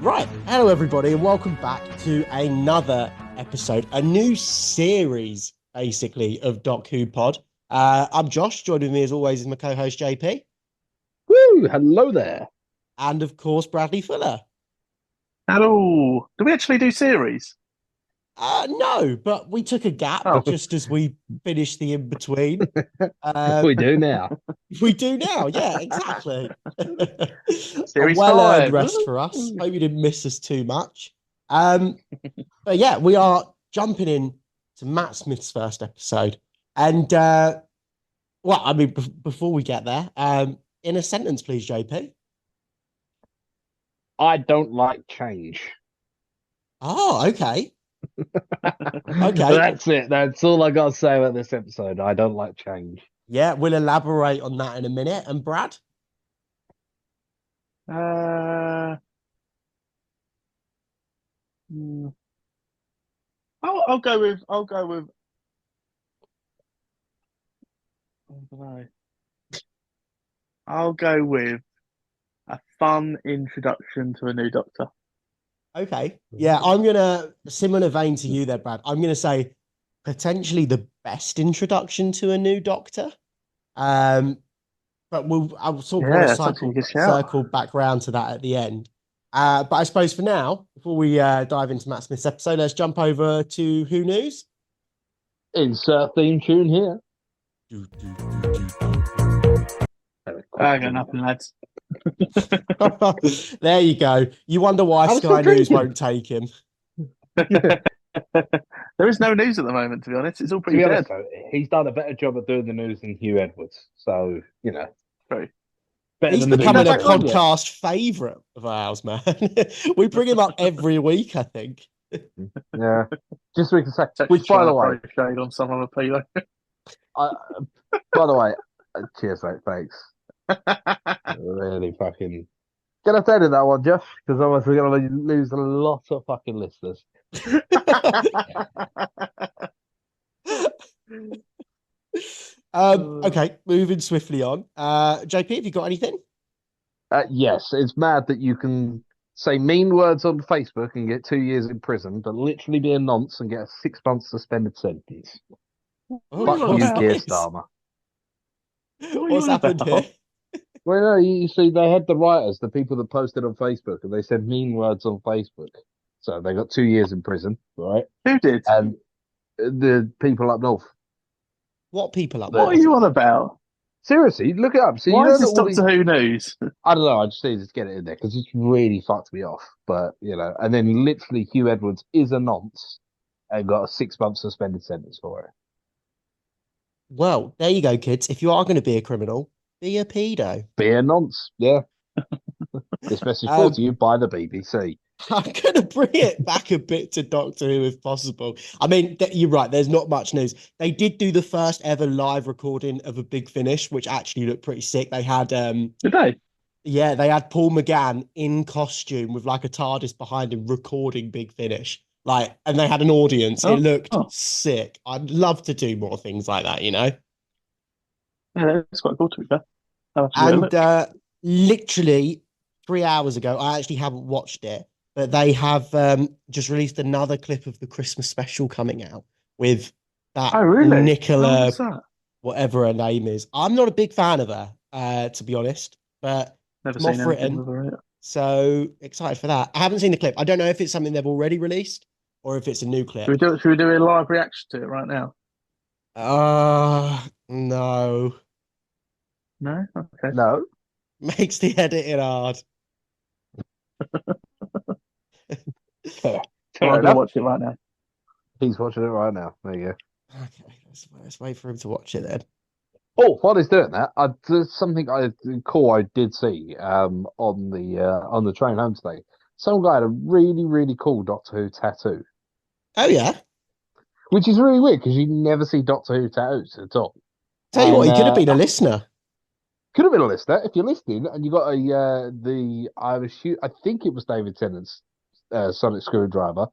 Right, hello everybody, and welcome back to another episode, a new series, basically, of Doc Who Pod. I'm Josh. Joining me as always is my co-host JP, Woo! Hello there. and of course Bradley Fuller. Hello. Do we actually do series? No, but we took a gap Oh, just as we finished the in between. We do now. We do now, yeah, exactly. A series well-earned five. rest for us. Hope you didn't miss us too much. Um, but yeah, we are jumping in to Matt Smith's first episode. And well, I mean, before we get there, in a sentence, please, JP. I don't like change. Oh, okay. Okay. That's it. That's all I got to say about this episode. I don't like change. Yeah, we'll elaborate on that in a minute. And Brad? Uh, hmm. I'll go with. I don't know. I'll go with a fun introduction to a new Doctor. Okay. Yeah, I'm gonna similar vein to you there, Brad. I'm gonna say potentially the best introduction to a new Doctor. Um, but I'll sort of want Yeah, to that's actually a good shout. circle back round to that at the end. But I suppose for now, before we dive into Matt Smith's episode, let's jump over to Who News. Insert theme tune here. I got nothing, lads. There you go. You wonder why I was Sky still News drinking. won't take him. There is no news at the moment, to be honest. It's all To pretty be dead. honest, though, he's done a better job at doing the news than Hugh Edwards. So, True. better He's than the becoming a BBC. back on yet? podcast favourite of ours, man. We bring him up every week, I think. Yeah. Just so we can say, It's actually which, by trying the to way, throw shade on some other Pilo. I, by the way, cheers, mate. Thanks. Really fucking. Get us edit that one, Jeff, because otherwise we're going to lose a lot of fucking listeners. Okay, moving swiftly on. JP, have you got anything? Yes, it's mad that you can say mean words on Facebook and get 2 years in prison, but literally be a nonce and get a 6 month suspended sentence. Oh, What are you Fuck on you, about? Keir this? Starmer. What are you What's on happened about? here? Well, no, you see, they had the writers, the people that posted on Facebook, and they said mean words on Facebook. So they got 2 years in prison, right? Who did? And the people up north. What people up What are north? you on about? Seriously, look it up. So you Why know is that this all these. Doctor Who news? I don't know. I just needed to get it in there because it's really fucked me off. But and then literally Hugh Edwards is a nonce and got a 6 month suspended sentence for it. Well, there you go, kids. If you are going to be a criminal, be a pedo. Be a nonce, yeah. This message brought Um, to you by the BBC. I'm going to bring it back a bit to Doctor Who if possible. I mean, you're right. There's not much news. They did do the first ever live recording of a Big Finish, which actually looked pretty sick. They had, Did they? yeah, they had Paul McGann in costume with like a TARDIS behind him recording Big Finish. Like, and they had an audience. It Oh, looked oh. sick. I'd love to do more things like that, you know? Yeah, that's quite cool to be fair. I'll have to give it a And look. literally 3 hours ago, I actually haven't watched it, but they have just released another clip of the Christmas special coming out with that Oh, really? Nicola, What's that? whatever her name is. I'm not a big fan of her, to be honest, but Never it's seen Moff anything written, with her. so excited for that. I haven't seen the clip. I don't know if it's something they've already released or if it's a new clip. Should we do a live reaction to it right now? No. No? Okay. No, Makes the editing hard. fair. Well, Fair I'm gonna enough. watch it right now. He's watching it right now. There you go. Okay, let's wait for him to watch it then. Oh, while he's doing that, there's something cool I did see on the train home today. Some guy had a really, really cool Doctor Who tattoo, Oh yeah. which is really weird because you never see Doctor Who tattoos at all. Tell you what, And he could have been a listener. could have been a listener if you're listening and you got I think it was David Tennant's sonic screwdriver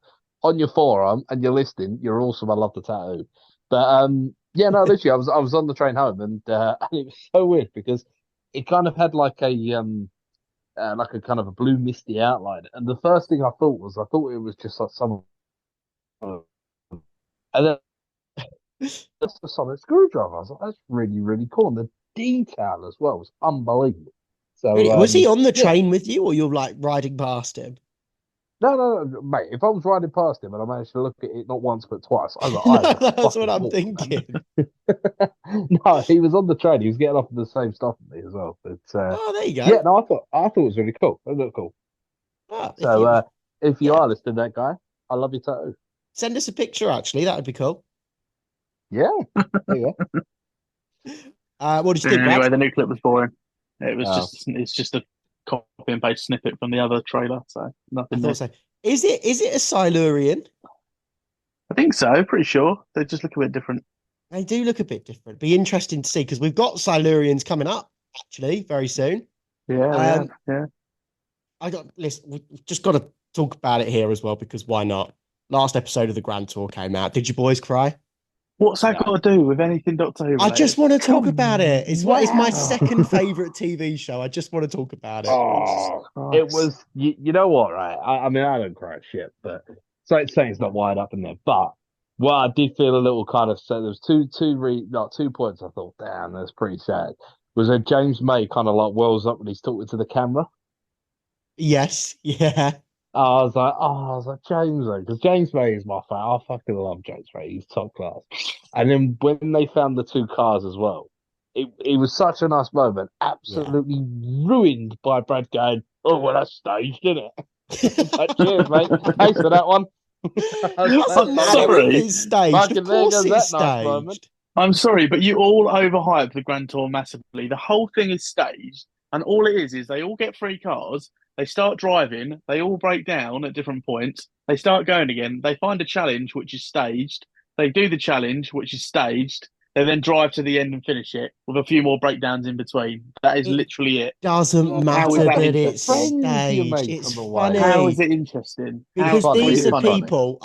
on your forearm and you're listening. You're awesome. I love the tattoo. But yeah, no, literally, I was on the train home and and it was so weird because it kind of had like like a kind of a blue misty outline. And the first thing I thought it was just like some, and then that's the solid screwdriver. I was like, that's really, really cool. And the detail as well was unbelievable. So, Really? Was he on the yeah, train with you, or you're like riding past him? no, mate. If I was riding past him and I managed to look at it not once but twice, I was like, No, I got that's what fucking I'm bored, man. thinking. No, he was on the train. He was getting off of the same stop as me as well. But Oh, there you go. yeah, no, I thought it was really cool. It looked cool. Oh, if So you, if you yeah, are listening to that guy, I love your tattoo. send us a picture. Actually, that would be cool. Yeah, there you What did you think, Brad? Anyway, the new clip was boring. go. It's just a copy and paste snippet from the other trailer, so I nothing thought new. so. Is it a Silurian? I think so. Pretty sure they just look a bit different. They do look a bit different. Be interesting to see because we've got Silurians coming up actually very soon. Yeah, we have. Um, Yeah. listen, we've just got to talk about it here as well because why not? Last episode of the Grand Tour came out. Did you boys cry? What's that No. got to do with anything Doctor Who I related? just want to talk about Come it. It's my wow. second favorite TV show. I just want to talk about it. Jesus Oh, it Christ. was. You know what, right? I mean, I don't cry shit, but so it's saying it's not wired up in there. But well, I did feel a little kind of so. There was two points I thought, damn, that's pretty sad. Was that James May kind of like wells up when he's talking to the camera? Yes, yeah, I was like James May, because James May is my fan. I fucking love James May. He's top class. And then when they found the two cars as well, it was such a nice moment. yeah. Absolutely ruined by Brad going, "Oh well, that's staged, isn't it?" Like, cheers, mate. Thanks for that one. I was like, Doesn't I'm there you matter go. if sorry. it's staged. Of Fucking there course goes it's that nice moment. staged. I'm sorry, but you all overhype the Grand Tour massively. The whole thing is staged, and all it is they all get free cars. They start driving. They all break down at different points. They start going again. They find a challenge which is staged. They do the challenge which is staged. They then drive to the end and finish it with a few more breakdowns in between. That is It literally it. doesn't Yeah, but How is matter what that that it's interesting? friends you staged. make It's on the way? How is funny it interesting? It's How because funny. these is are it It's funny. funny? people.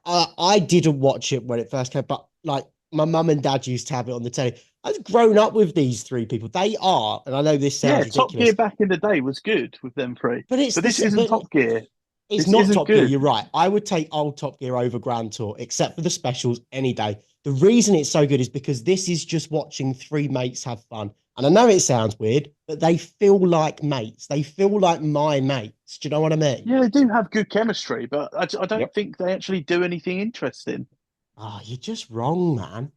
I didn't watch it when it first came, but like my mum and dad used to have it on the telly. I've grown up with these three people. They are, and I know this Yeah, sounds Top Gear ridiculous, back in the day was good with them three, but it's but this this. isn't But Top Gear. it's This not isn't Top Gear. good. You're right. I would take old Top Gear over Grand Tour, except for the specials any day. The reason it's so good is because this is just watching three mates have fun. And I know it sounds weird, but they feel like mates. They feel like my mates. Do you know what I mean? Yeah, they do have good chemistry, but I don't Yep. think they actually do anything interesting. Oh, you're just wrong, man.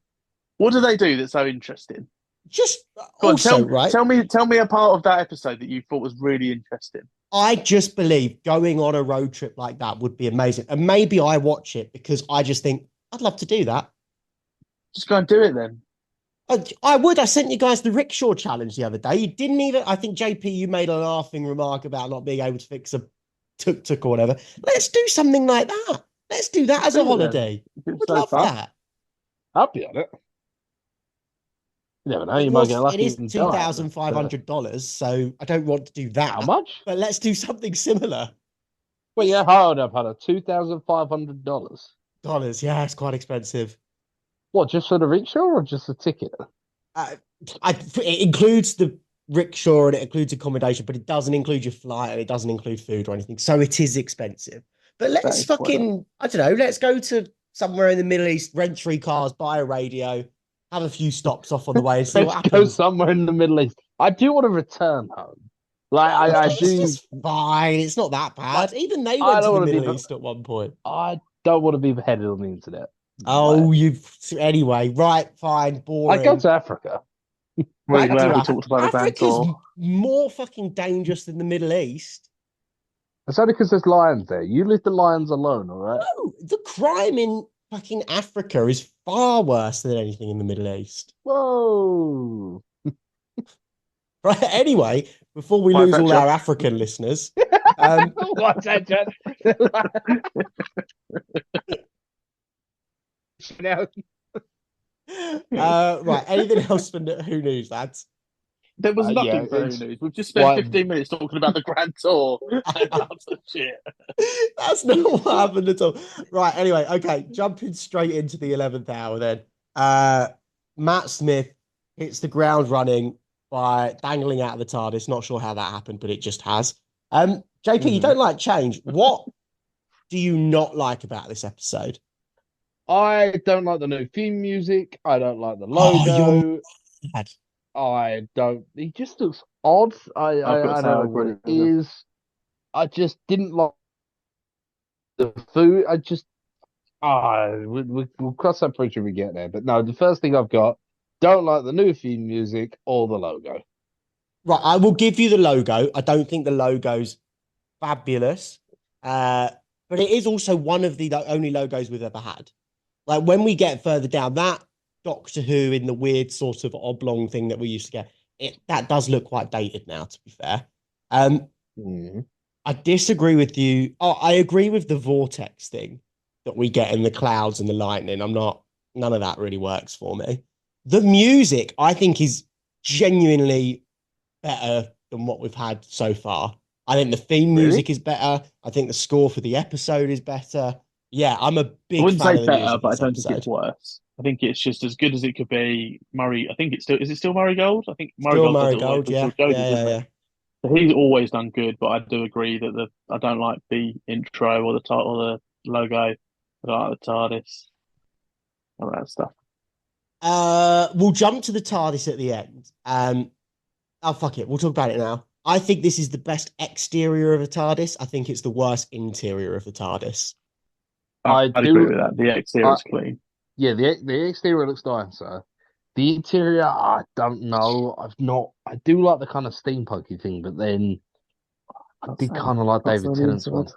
What do they do that's so interesting? Just Go on, also, right? tell me a part of that episode that you thought was really interesting. I just believe going on a road trip like that would be amazing. And maybe I watch it because I just think I'd love to do that. Just go and do it then. I would. I sent you guys the rickshaw challenge the other day. You didn't even, I think, JP, you made a laughing remark about not being able to fix a tuk-tuk or whatever. Let's do something like that. Let's do that as a Do it then. holiday. It's Would so love fun. that. I'll be on it. You never know. It You might was get it lucky is and two die. thousand five hundred dollars, so I don't want to do How that. much? But let's do something similar. Well, yeah, hold up, $2,500. Dollars, yeah, it's quite expensive. What, just for the rickshaw or just the ticket? Uh, it includes the rickshaw and it includes accommodation, but it doesn't include your flight and it doesn't include food or anything. So it is expensive. But That let's is quite a... I don't know, let's go to somewhere in the Middle East, rent three cars, buy a radio, have a few stops off on the way and see what Let's go happens. somewhere in the Middle East. I do want to return home. Like I It's do. just fine. It's not that bad. Even they I went to don't the want to be. Middle East at one point. I don't want to be beheaded on the internet. Oh, you've anyway, right? Fine, I'd go boring. to Africa. Really Back to glad we Africa. talked about the Grand Africa's Tour. more fucking dangerous than the Middle East. It's only because there's lions there. You leave the lions alone, all right? No, the crime in fucking Africa is far worse than anything in the Middle East. Whoa. Right. Anyway, before we Why is lose that, all Josh? our African listeners, What's that, John? Now, right. Anything else for Who News, lads? There was yeah, nothing for Who it's News. We've just spent why 15 minutes talking about the Grand Tour and lots of shit. That's not what happened at all. Right. Anyway, okay. Jumping straight into the 11th hour then. Matt Smith hits the ground running by dangling out of the TARDIS. Not sure how that happened, but it just has. JP, you Mhm. don't like change. What do you not like about this episode? I don't like the new theme music. I don't like the Oh, you're logo. mad. I don't. He just looks odd. I've got to I say don't I know what agree it with you. is. I just didn't like the food. I just we'll cross that bridge when we get there. But no, the first thing I've got, don't like the new theme music or the logo. Right, I will give you the logo. I don't think the logo's fabulous, but it is also one of the only logos we've ever had. Like when we get further down, that Doctor Who in the weird sort of oblong thing that we used to get, that does look quite dated now, to be fair. Um, Mm. I disagree with you. Oh, I agree with the vortex thing that we get in the clouds and the lightning. None of that really works for me. The music, I think, is genuinely better than what we've had so far. I think the theme Really? music is better. I think the score for the episode is better. Yeah, I'm a I big wouldn't fan say of the better, music in but I this don't think it's episode. worse. I think it's just as good as it could be. Murray, I think it's still, is it still Murray Gold? I think Murray Still Gold does Murray it all the way Gold, through till yeah. Jodie, Yeah, yeah, doesn't he? yeah. So he's always done good, but I do agree that I don't like the intro or the title or the logo. I don't like the TARDIS, all that stuff. We'll jump to the TARDIS at the end. Oh fuck it, we'll talk about it now. I think this is the best exterior of a TARDIS. I think it's the worst interior of the TARDIS. I I'd agree do. with that. The exterior I is clean. Yeah, the exterior looks nicer. The interior, I don't know. I've not. I do like the kind of steampunky thing, but then I Can't did say. kind of like Can't say David the Tennant's inside. one.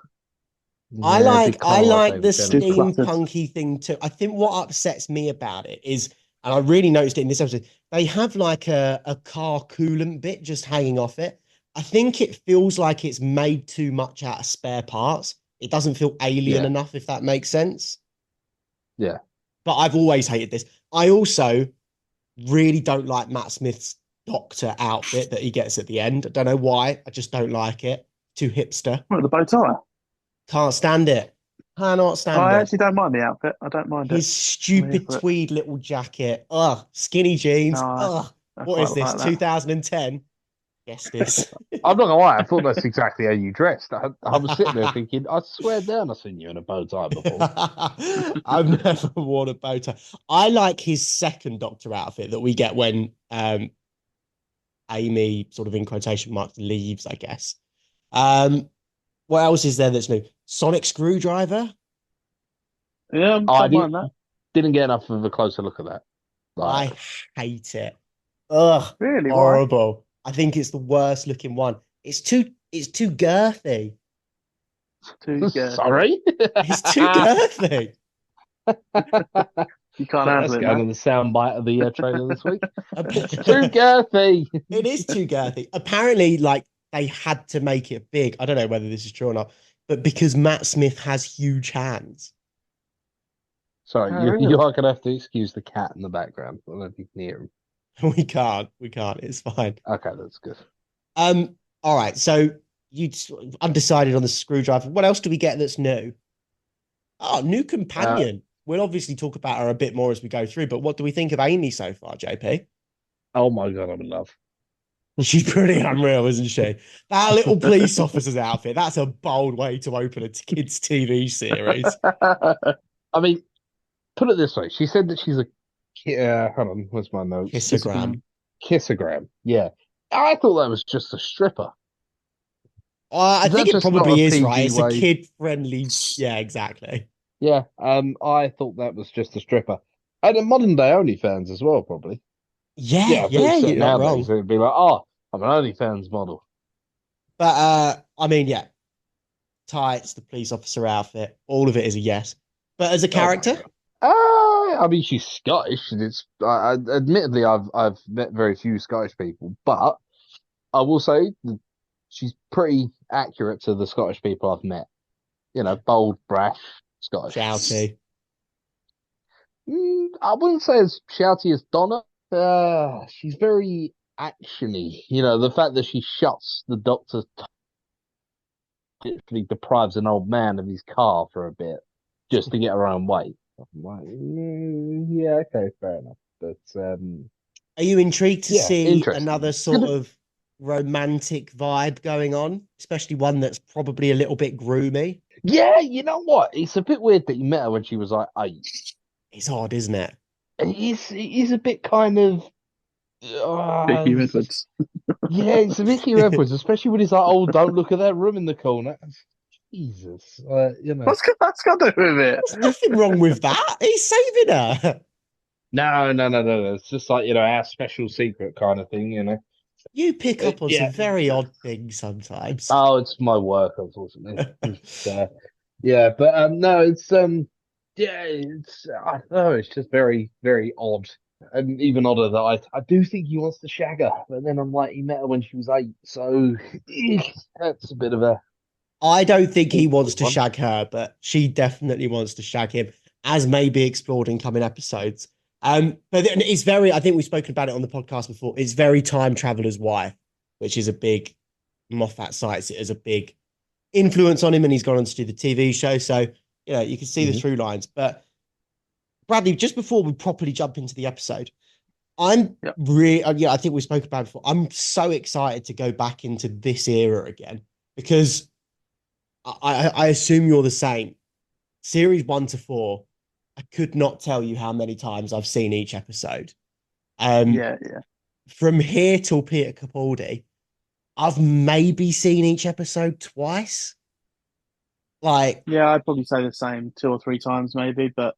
Yeah, I did kind I of like like the David Too Tennant's one. cluttered. steampunky thing too. I think what upsets me about it is, and I really noticed it in this episode, they have like a car coolant bit just hanging off it. I think it feels like it's made too much out of spare parts. It doesn't feel alien Yeah, enough, if that makes sense. yeah. But I've always hated this. I also really don't like Matt Smith's doctor outfit that he gets at the end. I don't know why. I just don't like it. Too hipster. What, the bow tie? Can't stand it. Cannot stand I it. actually don't mind the outfit. I don't mind it. His I'm here stupid for it. tweed little jacket. Ugh. Skinny jeans. No, Ugh. I What quite is this? like that. 2010? Yes, this. I'm not gonna lie. I thought that's exactly how you dressed. I was sitting there thinking, I swear down, I've seen you in a bow tie before. I've never worn a bow tie. I like his second Doctor outfit that we get when Amy, sort of in quotation marks, leaves, I guess. Um, what else is there that's new? Sonic Screwdriver. Yeah, I don't mind that. didn't get enough of a closer look at that. Like, I hate it. Ugh, Really? Why? horrible. I think it's the worst looking one. It's too girthy. Too girthy. sorry. It's too girthy. You can't That's handle it, going no? to the soundbite of the trailer this week. It's too Appa- girthy. It is too girthy. Apparently, like they had to make it big. I don't know whether this is true or not, but because Matt Smith has huge hands. Sorry, Oh, you really? are going to have to excuse the cat in the background. I don't know if you can hear him. We can't. We can't. It's fine. Okay, that's good. All right. So you undecided on the screwdriver. What else do we get that's new? Oh, new Uh, companion. We'll obviously talk about her a bit more as we go through, but what do we think of Amy so far, JP? oh my God, I'm in love. She's pretty unreal, isn't she? That little police officer's outfit, that's a bold way to open a kids' TV series. I mean, put it this way. She said that she's a. Hold on, where's my notes? Kissogram. Kissogram. Yeah, I thought that was just a stripper. I Is think that it just not a probably is, right? PG It's a way? kid-friendly. Yeah, exactly. Yeah. I thought that was just a stripper, and a modern day OnlyFans as well, probably. Yeah, Yeah, yeah, pretty set you're not nowadays. wrong. It'd be like, oh, I'm an OnlyFans model. But I mean, yeah, tights, the police officer outfit, all of it is a yes. But as a Oh my character, God. I mean, she's Scottish, and admittedly, I've met very few Scottish people, but I will say that she's pretty accurate to the Scottish people I've met. You know, bold, brash, Scottish. shouty. I wouldn't say as shouty as Donna. She's very actiony. You know, the fact that she shuts the doctor, literally deprives an old man of his car for a bit just to get her own way. I'm like, yeah, okay, fair enough. But Are you intrigued to Yeah, see interesting. another sort of romantic vibe going on, especially one that's probably a little bit groomy? Yeah, you know what? It's a bit weird that you met her when she was like 8. It's odd, isn't it? It is a bit kind of Vicky uh, Edwards. yeah, it's a bit Keir Edwards, especially when he's like, "Oh, don't look at that room in the corner." Jesus, you know. That's got to do with it? There's nothing wrong with that. He's saving her. No, no, no, no, no. It's just like, our special secret kind of thing, You pick up on Yeah. some very odd things sometimes. Oh, it's my work, unfortunately. Yeah, but no, yeah, I don't know, it's just very, very odd. And even odder that I do think he wants to shag her, but then I'm like, he met her when she was 8, so that's a bit of a I don't think he wants awkward to one. shag her, but she definitely wants to shag him, as may be explored in coming episodes. But it's very, I think we've spoken about it on the podcast before. It's very time traveler's wife, which is a big Moffat cites it as a big influence on him, and he's gone on to do the TV show. So, you can see the Mhm. through lines. But Bradley, just before we properly jump into the episode, I'm Yeah. really, yeah, I think we spoke about it before. I'm so excited to go back into this era again because I assume you're the same. Series 1 to 4, I could not tell you how many times I've seen each episode. Um, Yeah, yeah. from here till Peter Capaldi, I've maybe seen each episode twice. Like, Yeah, I'd probably say the same 2 or 3 times maybe, but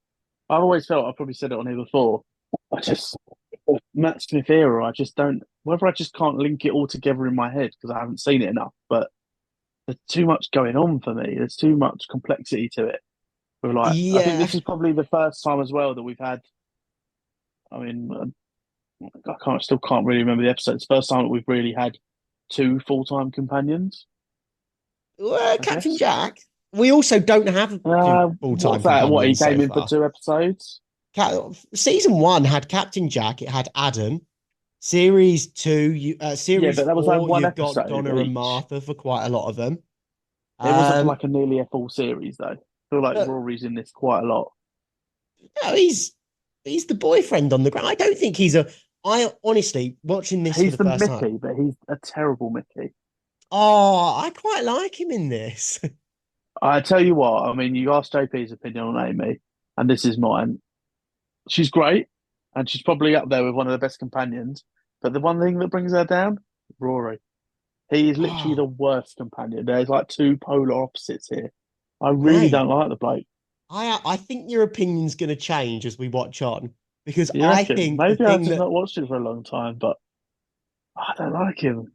I've always felt, I've probably said it on here before, I just, Matt Smith era, I just don't, whether I just can't link it all together in my head because I haven't seen it enough, but there's too much going on for me. There's too much complexity to it. We're like, I think yeah, this is probably the first time as well that we've had, I mean, still can't really remember the episode. It's the first time that we've really had two full-time companions, I Captain guess. Jack. We also don't have two full-time What's that? What, he companions so came in for far. 2 episodes? Season 1 had Captain Jack. It had Adam. Series 2, Yeah, series but that was like 4, one you've got episode Donna and each. Martha for quite a lot of them. It wasn't Um, like a nearly a full series though. I feel like but Rory's in this quite a lot. no, he's the boyfriend on the ground. I don't think he's a. I honestly watching this for He's the the first time. Mickey, but he's a terrible Mickey. Oh, I quite like him in this. I tell you what, I mean, you asked JP's opinion on Amy, and this is mine. She's great, and she's probably up there with one of the best companions. But the one thing that brings her down, Rory. He is literally Oh, the worst companion. There's like two polar opposites here. I really mate, don't like the bloke. I think your opinion's going to change as we watch on because You I reckon? think the Maybe I've thing just that not watched it for a long time, but I don't like him.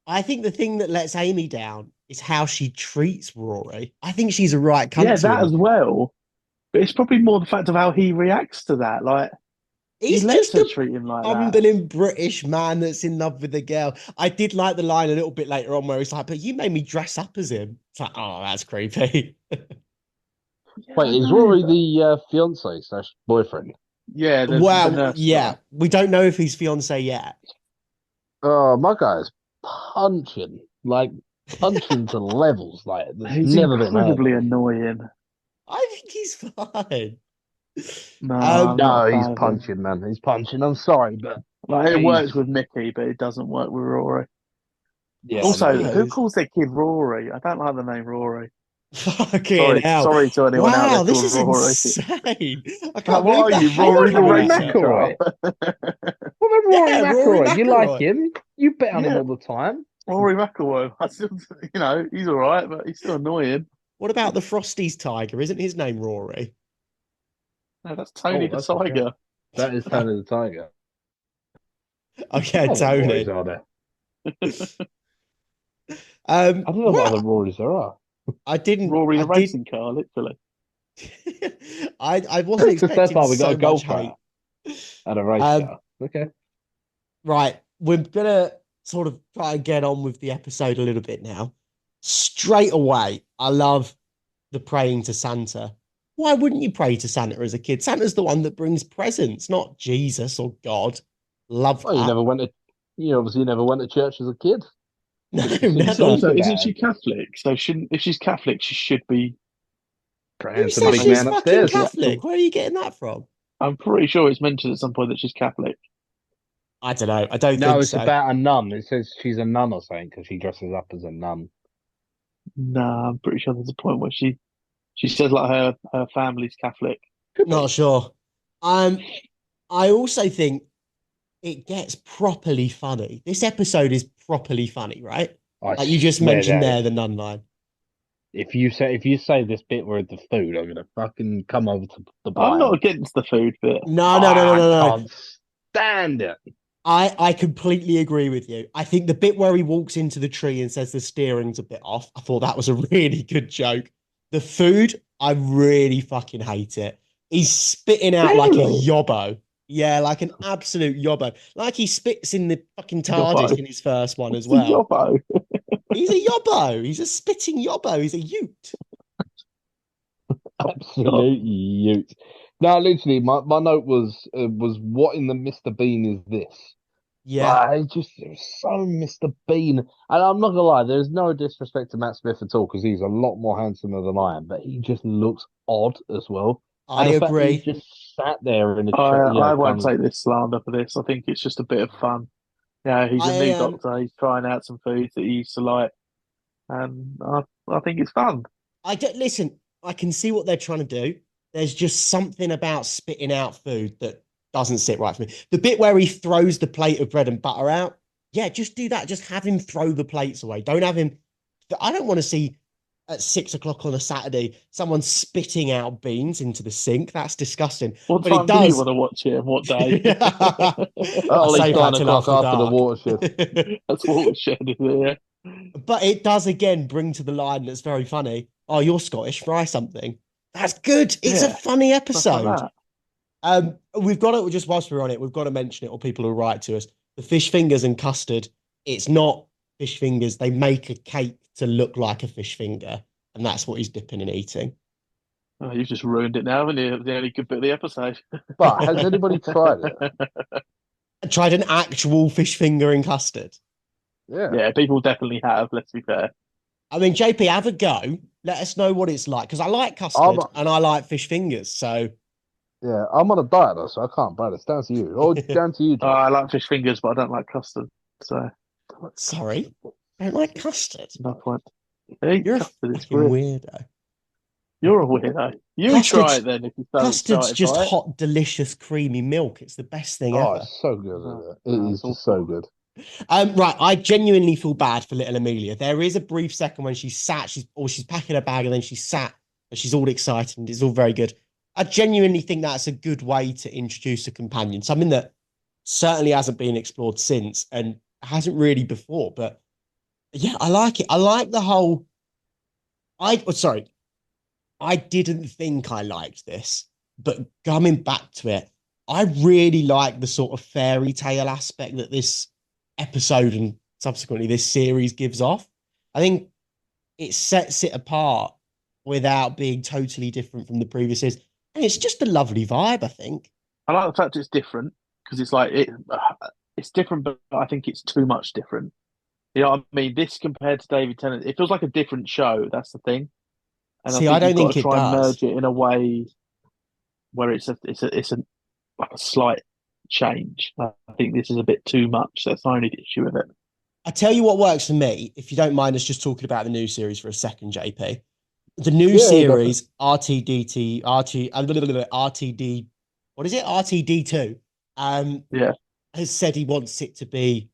I think the thing that lets Amy down is how she treats Rory. I think she's a right Yeah, cunt to that him. as well. But it's probably more the fact of how he reacts to that. Like he He's lets just her a treat him like that. bumbling British man that's in love with a girl. I did like the line a little bit later on where he's like, "But you made me dress up as him." It's like, oh, that's creepy. Yeah, I Wait, is know, Rory but the fiance slash boyfriend? yeah, the Well, nurse guy. yeah, we don't know if he's fiance yet. Oh, my guy's punching, like punching to levels like there's He's never been heard incredibly of. annoying. I think he's fine. No, Um, I'm not No, a he's fan of him. punching, man. He's punching. I'm sorry, but Like it he's works with Mickey, but it doesn't work with Rory. I yeah, Also, no. who suppose. calls their kid Rory? I don't like the name Rory. Fucking Sorry, hell! sorry to anyone out there Wow, this called is Rory. insane. I Like, can't what believe are the you, hate What Rory is the about coming Rory race at you. car? McIlroy? What about Rory Yeah, Rory McIlroy? You like McIlroy. him? You bet on him Yeah, all the time. Rory McIlroy. I still, he's all right, but he's still annoying. What about the Frosties tiger? Isn't his name Rory? No, that's Tony Oh, the that's a shout. Tiger. That is Tony the Tiger. Oh yeah, What other Rorys Tony. are there? I don't know what other Well, Rorys there are. I didn't. Rory I the did. racing car, literally. I wasn't So that's expecting why we got a so much golf hate. car and a race Um, car. Okay. right, we're gonna sort of try and get on with the episode a little bit now. Straight away, I love the praying to Santa. Why wouldn't you pray to Santa as a kid? Santa's the one that brings presents, not Jesus or God. Love Well, that. you obviously never went to church as a kid. No, Get some It's never. also, sensibility, isn't she man. Catholic? So shouldn't if she's Catholic, she should be. Who Praying to the I says big mean, she's man fucking upstairs. the actual. Catholic? Where are you getting that from? I'm pretty sure it's mentioned at some point that she's Catholic. I don't know. I don't No, think it's so. about a nun. It says she's a nun or something because she dresses up as a nun. No, I'm pretty sure there's a point where she says like her family's Catholic. Could Not be. sure. Um, I also think it gets properly funny. This episode is properly funny, right? I Like you just swear mentioned that there, the nun line. if you say this bit with the food, I'm gonna fucking come over to the I'm not blind. against the food bit. No, no, no, no, I no, no. can't stand it. I completely agree with you. I think the bit where he walks into the tree and says the steering's a bit off, I thought that was a really good joke. The food, I really fucking hate it. He's spitting out like a Really? yobbo. Yeah, like an absolute yobbo. Like he spits in the fucking TARDIS Yobbo. in his first one as What's a well. yobbo? He's a yobbo. He's a spitting yobbo. He's a ute. God. Absolute ute. No, literally, my note was what in the Mr. Bean is this? Yeah. Like, it was so Mr. Bean. And I'm not gonna lie, there's no disrespect to Matt Smith at all because he's a lot more handsomer than I am, but he just looks odd as well. I And the fact that he's agree. just sat there in a chair, I won't kind take this slander for this. I think it's just a bit of fun. Yeah, he's a I new doctor. He's trying out some foods that he used to like, and I think it's fun. I don't listen. I can see what they're trying to do. There's just something about spitting out food that doesn't sit right for me. The bit where he throws the plate of bread and butter out, yeah, just do that. Just have him throw the plates away. Don't have him. I don't want to see at 6 o'clock on a Saturday someone spitting out beans into the sink. That's disgusting. What But it time do you does. want to watch it, and what day? I'll at least save that 9 till o'clock after after the dark. watershed. That's watershed, is it? But it does again bring to the line that's very funny. Oh, you're Scottish, fry something. That's good. It's a Yeah, funny stuff like episode. that. We've got to just whilst we're on it, we've got to mention it, or people will write to us. The fish fingers and custard. It's not fish fingers. They make a cake to look like a fish finger, and that's what he's dipping and eating. Oh, you've just ruined it now, haven't you? The only good bit of the episode. But has anybody tried it? I tried an actual fish finger and custard. Yeah. Yeah, people definitely have. Let's be fair. I mean, JP, have a go. Let us know what it's like because I like I'm custard and I like fish fingers. So I'm on a diet though, so I can't. But it's down to you. Or down to you, Josh. I like fish fingers, but I don't like custard. So sorry, I don't like custard. no point. Eat You're a custard. It's fucking great. weirdo. You're a weirdo. You try Custard's it then if you're so custard's excited just by it. hot, delicious, creamy milk. It's the best thing Oh, ever. it's so good, No, isn't it? no, It it's is just so awful. good. Right, I genuinely feel bad for little Amelia. There is a brief second when she's packing her bag and then she's sat and she's all excited and it's all very good. I genuinely think that's a good way to introduce a companion, something that certainly hasn't been explored since and hasn't really before. But yeah, I like it. I like the whole. Sorry, I didn't think I liked this, but coming back to it, I really like the sort of fairy tale aspect that this episode and subsequently this series gives off. I think it sets it apart without being totally different from the previous series. And it's just a lovely vibe, I think. I like the fact it's different because it's like it's different, but I think it's too much different. You know what I mean? This compared to David Tennant, it feels like a different show. That's the thing, and I See, I think you've don't got think to it try and does. merge it in a way where it's a like a slight change. I think this is a bit too much. That's the only issue with it. I tell you what works for me, if you don't mind us just talking about the new series for a second, JP. The new Yeah, go for it. series, RTD, what is it? RTD2, Yeah, has said he wants it to be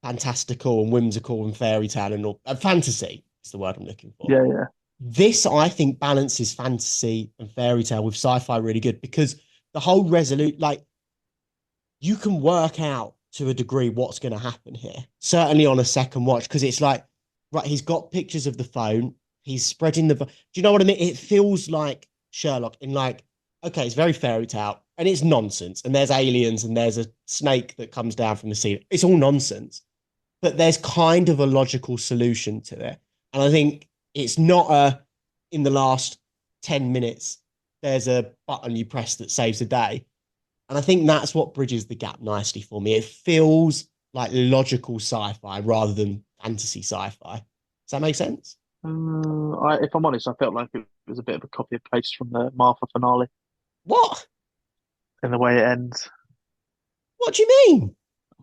fantastical and whimsical and fairy tale and all, fantasy is the word I'm looking for. yeah. This, I think, balances fantasy and fairy tale with sci-fi really good because the whole resolute, like, you can work out to a degree what's going to happen here. Certainly on a second watch, because it's like, right, he's got pictures of the phone. He's spreading the. Do you know what I mean? It feels like Sherlock in like, okay, it's very fairy tale and it's nonsense. And there's aliens and there's a snake that comes down from the sea. It's all nonsense, but there's kind of a logical solution to it. And I think it's not in the last 10 minutes, there's a button you press that saves the day. And I think that's what bridges the gap nicely for me. It feels like logical sci-fi rather than fantasy sci-fi. Does that make sense? If I'm honest, I felt like it was a bit of a copy and paste from the Martha finale What? in the way it ends. What do you mean?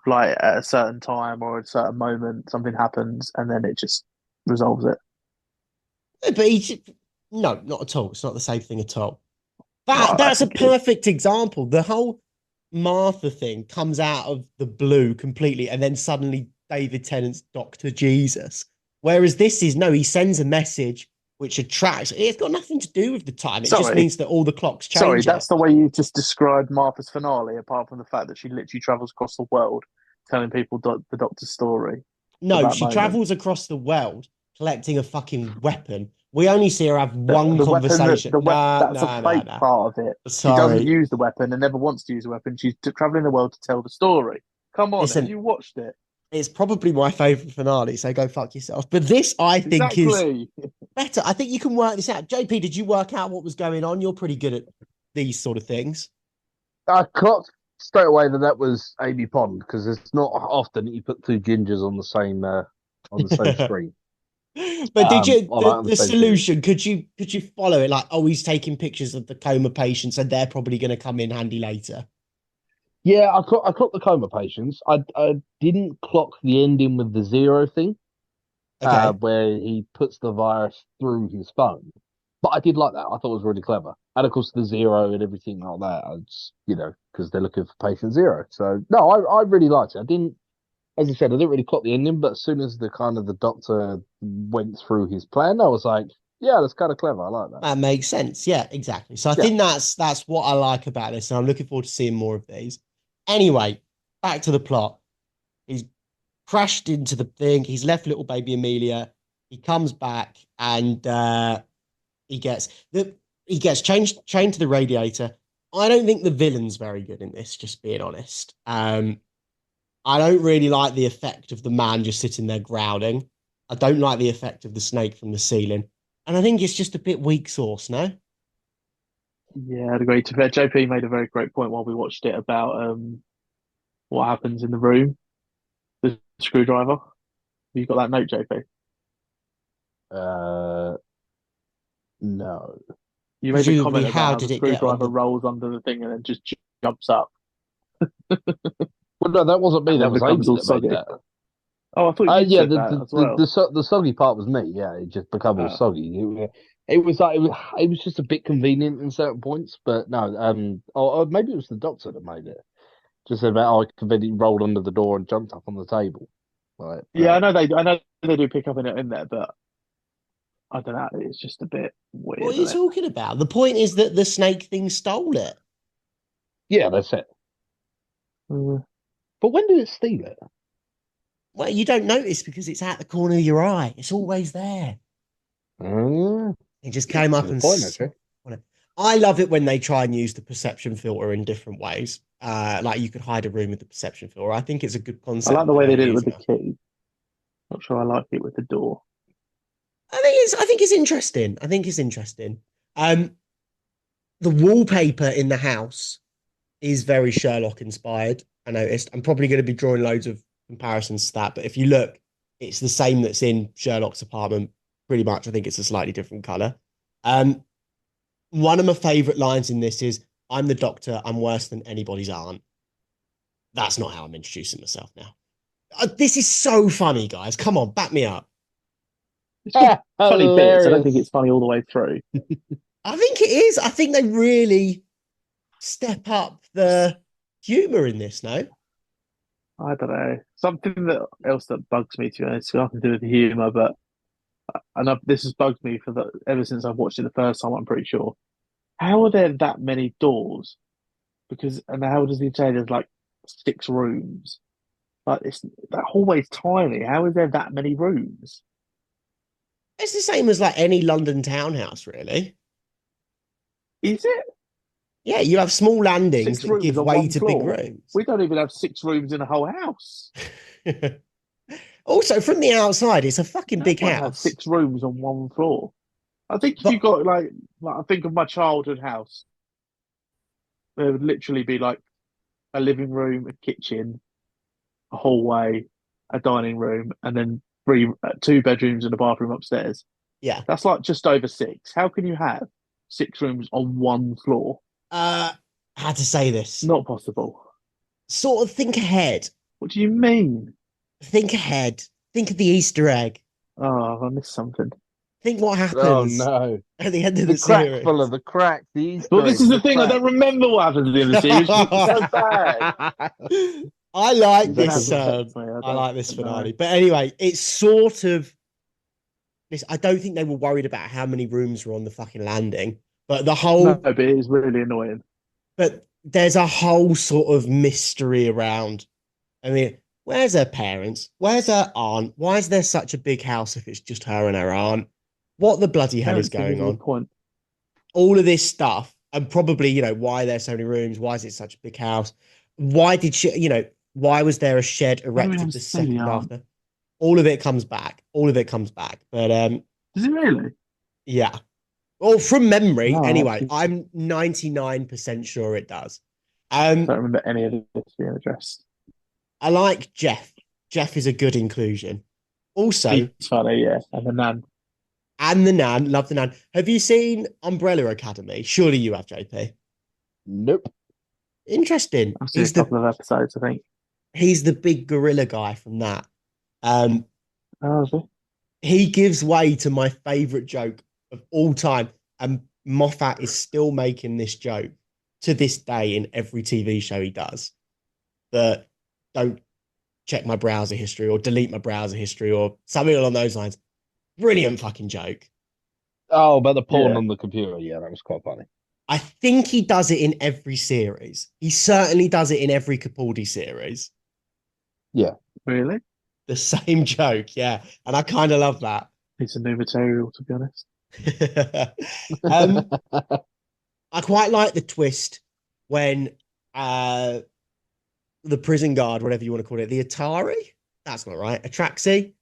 like at a certain time or a certain moment, something happens, and then it just resolves it. But no, not at all. It's not the same thing at all. I That's a think it is. perfect example. The whole Martha thing comes out of the blue completely, and then suddenly David Tennant's Dr. Jesus. Whereas this is no, he sends a message which attracts. It's got nothing to do with the time. It just Sorry, means that all the clocks sorry, change it. that's the way you just described Martha's finale. Apart from the fact that she literally travels across the world, telling people the Doctor's story for No, that she moment. travels across the world collecting a fucking weapon. We only see her have The, one the weapon that conversation. the wep No, that's a no, no, fake no. part of it. She doesn't Sorry. use the weapon and never wants to use the weapon. She's traveling the world to tell the story. Come on, have Listen, you watched it? it's probably my favorite finale, so go fuck yourself. But this, I think, is Exactly. better. I think you can work this out. JP, did you work out what was going on? You're pretty good at these sort of things. I clocked straight away that was Amy Pond because it's not often that you put two gingers on the same screen. But did you On, on the the same series. solution? Could you follow it? Like, oh, he's taking pictures of the coma patients, and they're probably going to come in handy later. Yeah, I clocked the coma patients. I didn't clock the ending with the zero thing, Okay. where he puts the virus through his phone. But I did like that. I thought it was really clever. And of course, the zero and everything like that. It's, because they're looking for patient zero. So no, I really liked it. I didn't, as I said, I didn't really clock the ending. But as soon as the doctor went through his plan, I was like, yeah, that's kind of clever. I like that. That makes sense. Yeah, exactly. So I Yeah. think that's what I like about this, and I'm looking forward to seeing more of these. Anyway, back to the plot. He's crashed into the thing. He's left little baby Amelia. He comes back and he gets the he gets changed chained to the radiator. I don't think the villain's very good in this, just being honest. I don't really like the effect of the man just sitting there growling. I don't like the effect of the snake from the ceiling. And I think it's just a bit weak sauce, no? Yeah, I'd agree. To fair, JP made a very great point while we watched it about what happens in the room, the screwdriver. You got that note, JP? Uh, no. You made a Presumably, comment about how how the did it get on screwdriver the. rolls under the thing and then just jumps up Well, no, that wasn't me. and That then was becomes Amy all that made soggy. that. Oh, I thought you'd Yeah, said that as well. the soggy part was me. Yeah, it just become all Oh. soggy. It was like it was just a bit convenient in certain points, but no, or maybe it was the doctor that made it. Just said about how I conveniently rolled under the door and jumped up on the table. Like, Yeah, I know they do pick up in there, but I don't know. It's just a bit What weird, are you isn't it? talking about? The point is that the snake thing stole it. yeah, that's it. Mm. But when did it steal it? Well, you don't notice because it's at the corner of your eye. It's always there. Uh, It just came up good and point, actually. on it. I love it when they try and use the perception filter in different ways. Like you could hide a room with the perception filter. I think it's a good I like concept the that way they're they did it with the using. key. Not sure I like it with the door. I think it's interesting. I think it's interesting. Um, the wallpaper in the house is very Sherlock inspired. I noticed. I'm probably going to be drawing loads of comparisons to that, but if you look, it's the same that's in Sherlock's apartment. Pretty much, I think it's a slightly different color. Um, One of my favorite lines in this is, "I'm the doctor. I'm worse than anybody's aunt." That's not how I'm introducing myself now. This is so funny, guys. Come on, back me up. It's got funny bits. I don't think it's Hilarious. funny all the way through. I think it is. I think they really step up the humor in this. No, I don't know. Something that else that bugs me, to be honest, got nothing to do with the humour, but this has bugged me for the ever since I've watched it the first time. I'm pretty sure. How are there that many doors? Because and how does he say there's like 6 rooms? Like it's that hallway's tiny. How is there that many rooms? it's the same as like any London townhouse, really. Is it Yeah, you have small landings six that rooms give on way one to big floor? rooms. We don't even have 6 rooms in a whole house. Also, from the outside, it's a fucking No big one has house. 6 rooms on one floor. I think if you But got like I think of my childhood house, there would literally be like a living room, a kitchen, a hallway, a dining room, and then 2 bedrooms and a bathroom upstairs. yeah, That's like just over 6. How can you have 6 rooms on one floor? how to say this? Not possible. Sort of think ahead. What do you mean? Think ahead. Think of the Easter egg. Oh, I missed something. Think what Oh happens no. at the end of The the crack full series. of the crack, the Well, Easter this eggs, is the the thing. I crack. don't remember what happens in the series. It's so bad. I like That this. has affected me. I like this No. finale. But anyway, it's sort of this. I don't think they were worried about how many rooms were on the fucking landing, but the No, whole, but it is really annoying. but there's a whole sort of mystery around. I mean, where's her parents? Where's her aunt? Why is there such a big house if it's just her and her aunt? What the bloody hell is Parents is a going good on? point. All of this stuff, and probably, why there's so many rooms? Why is it such a big house? Why did she, why was there a shed Why do we erected never the see the second aunt? after? All of it comes back. All of it comes back. But Does it really? yeah. Well, from memory, No, anyway, actually, I'm 99% sure it does. don't remember any of this being addressed. I like Jeff. Jeff is a good inclusion. Also, He's funny, yeah. And the nan. and the Nan, love the Nan. Have you seen Umbrella Academy? Surely you have, JP. Nope. Interesting. I've seen a couple of episodes, I think. He's the big gorilla guy from that. Um, Oh, is it? he gives way to my favorite joke of all time, and Moffat is still making this joke to this day in every TV show he does. That don't check my browser history or delete my browser history or something along those lines. Brilliant fucking joke. Oh, about the porn Yeah. on the computer. Yeah, that was quite funny. I think he does it in every series. He certainly does it in every Capaldi series. Yeah. Really? The same joke, yeah. And I kind of love that. It's a new material, to be honest. um, I quite like the twist when the prison guard, whatever you want to call it, the Atari, that's not right, Atraxi,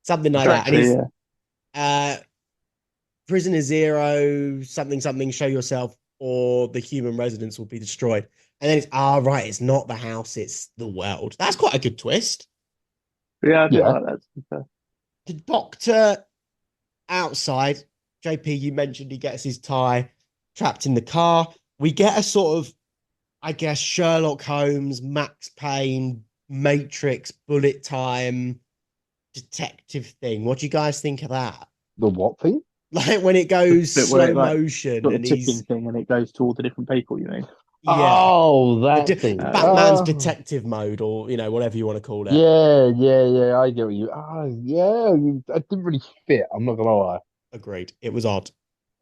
something like that. And he's prisoner zero, something, something, show yourself, or the human residence will be destroyed. And then it's, right, it's not the house, it's the world. That's quite a good twist. Yeah, I do Yeah. like that. To be fair. The doctor outside, JP, you mentioned he gets his tie trapped in the car. We get a sort of, I guess, Sherlock Holmes, Max Payne, Matrix, bullet time, detective thing. What do you guys think of that? The what thing? Like when it goes The bit where slow it, like, motion got a and ticking he's, thing and it goes to all the different people, you mean? yeah, Oh, that thing. Batman's Oh. detective mode, or whatever you want to call it. Yeah. I get what you. Yeah. It didn't really fit. I'm not gonna lie. Agreed. It was odd.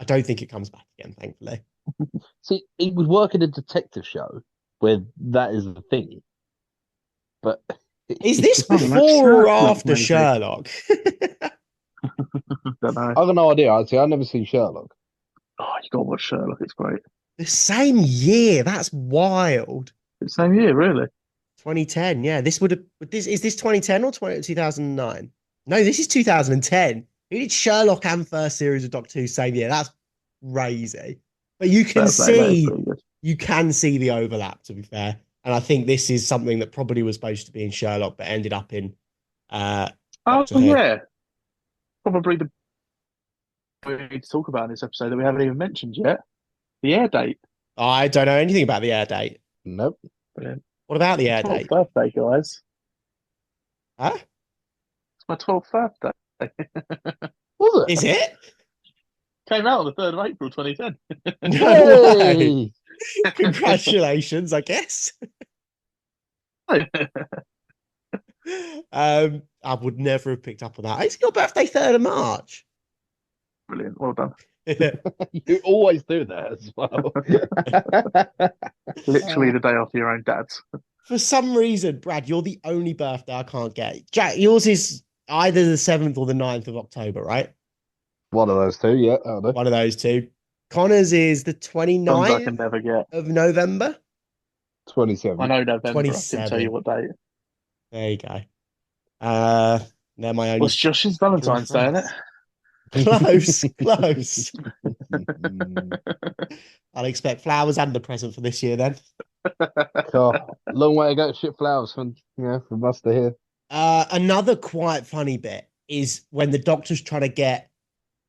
I don't think it comes back again, thankfully. See, it would work in a detective show where that is the thing. But Is this Oh, like before or Sherlock, after maybe. Sherlock? Don't know. I've got no idea. Actually, I've never seen Sherlock. Oh, you got to watch Sherlock. It's great. The same year. That's wild. It's the same year, really. 2010. Yeah, this would have. Is this 2010 or 2009? No, this is 2010. He did Sherlock and first series of Doctor Who same year. That's crazy. But you can Fair play, that is see pretty good. you can see the overlap, to be fair. And I think this is something that probably was supposed to be in Sherlock, but ended up in Oh, Doctor Who. yeah. Probably the we need to talk about in this episode that we haven't even mentioned yet. The air date. I don't know anything about the air date. Nope. Brilliant. What about the air 12th date? birthday, guys. Huh? It's my 12th birthday. Was it? Is it? Came out on the 3rd of April 2010. No way. Yay! Congratulations, I guess. I would never have picked up on that. It's your birthday, 3rd of March. Brilliant. Well done. You always do that as well. Literally the day after your own dad's. For some reason, Brad, you're the only birthday I can't get. Jack, yours is either the 7th or the 9th of October, right? One of those two, yeah. I know. One of those two. Connor's is the Ones I 29th can never get. of November. 27. I know November. I 27. can tell you what date. There you go. They're my only What's Josh's Valentine's Day, isn't it? close, close. I'll expect flowers and a present for this year then. God, long way to go to ship flowers from us to here. Another quite funny bit is when the doctor's trying to get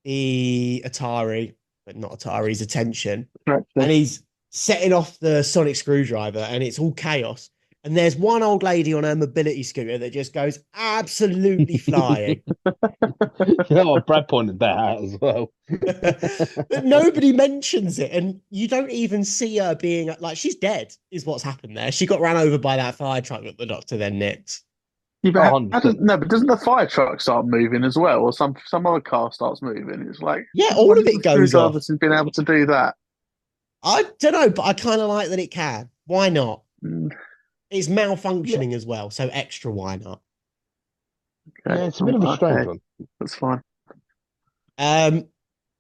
the Atari, but not Atari's attention, Correct. and he's setting off the sonic screwdriver, and it's all chaos. and there's one old lady on her mobility scooter that just goes absolutely flying. You know what? Brad pointed that out as well. But nobody mentions it, and you don't even see her being like she's dead, is what's happened there. She got ran over by that fire truck that the doctor then nicked. Yeah, Oh, but how 100%. does, no, but doesn't the fire truck start moving as well, or some other car starts moving? It's like, Yeah, why all of does it the goes screwdriver off. has been able to do that? I don't know, but I kind of like that it can. Why not? Mm, It's Yeah, malfunctioning as well, so extra why not? okay, yeah, it's a bit of a strange okay, one. that's fine. Um,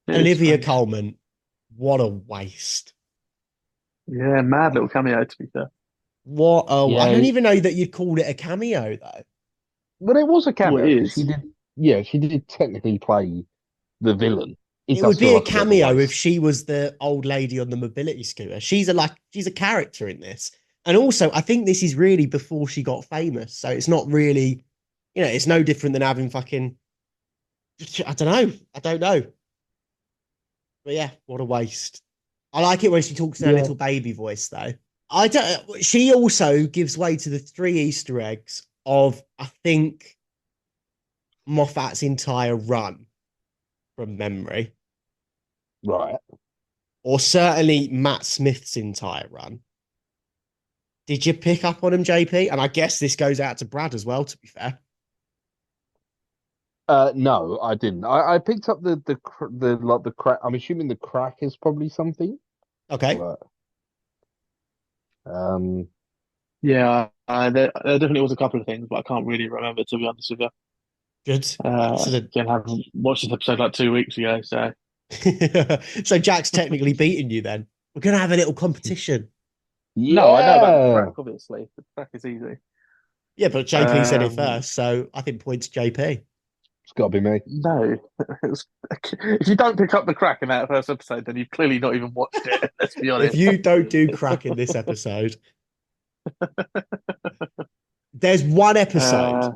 It is Olivia strange. Colman, what a waste. Yeah, mad little cameo to be fair. What I don't Yeah, even know that you'd call it a cameo though. but it was a Well, cameo it because she is. did. Yeah, she did technically play the villain. It It does would feel be a like a bit of a cameo if waste. she was the old lady on the mobility scooter. She's a character in this. And also, I think this is really before she got famous. So it's not really, it's no different than having fucking I don't know. I don't know. But yeah, what a waste. I like it when she talks in her Yeah, little baby voice though. I don't She also gives way to the three Easter eggs of I think Moffat's entire run from memory. right. Or certainly Matt Smith's entire run. Did you pick up on him, JP? And I guess this goes out to Brad as well, to be fair. No, I didn't. I picked up the crack. I'm assuming the crack is probably something. Okay, But, um, Yeah, there definitely was a couple of things, but I can't really remember to be honest with you. good. So, Again, I haven't watched this episode like 2 weeks ago, so so Jack's technically beating you then. We're going to have a little competition. no, I know about the yeah, crack. Obviously, the crack is easy. Yeah, but JP said it Um, first, so I think points JP. it's got to be me. no, if you don't pick up the crack in that first episode, then you've clearly not even watched it. Let's be If honest. you don't do crack in this episode, there's one episode Uh,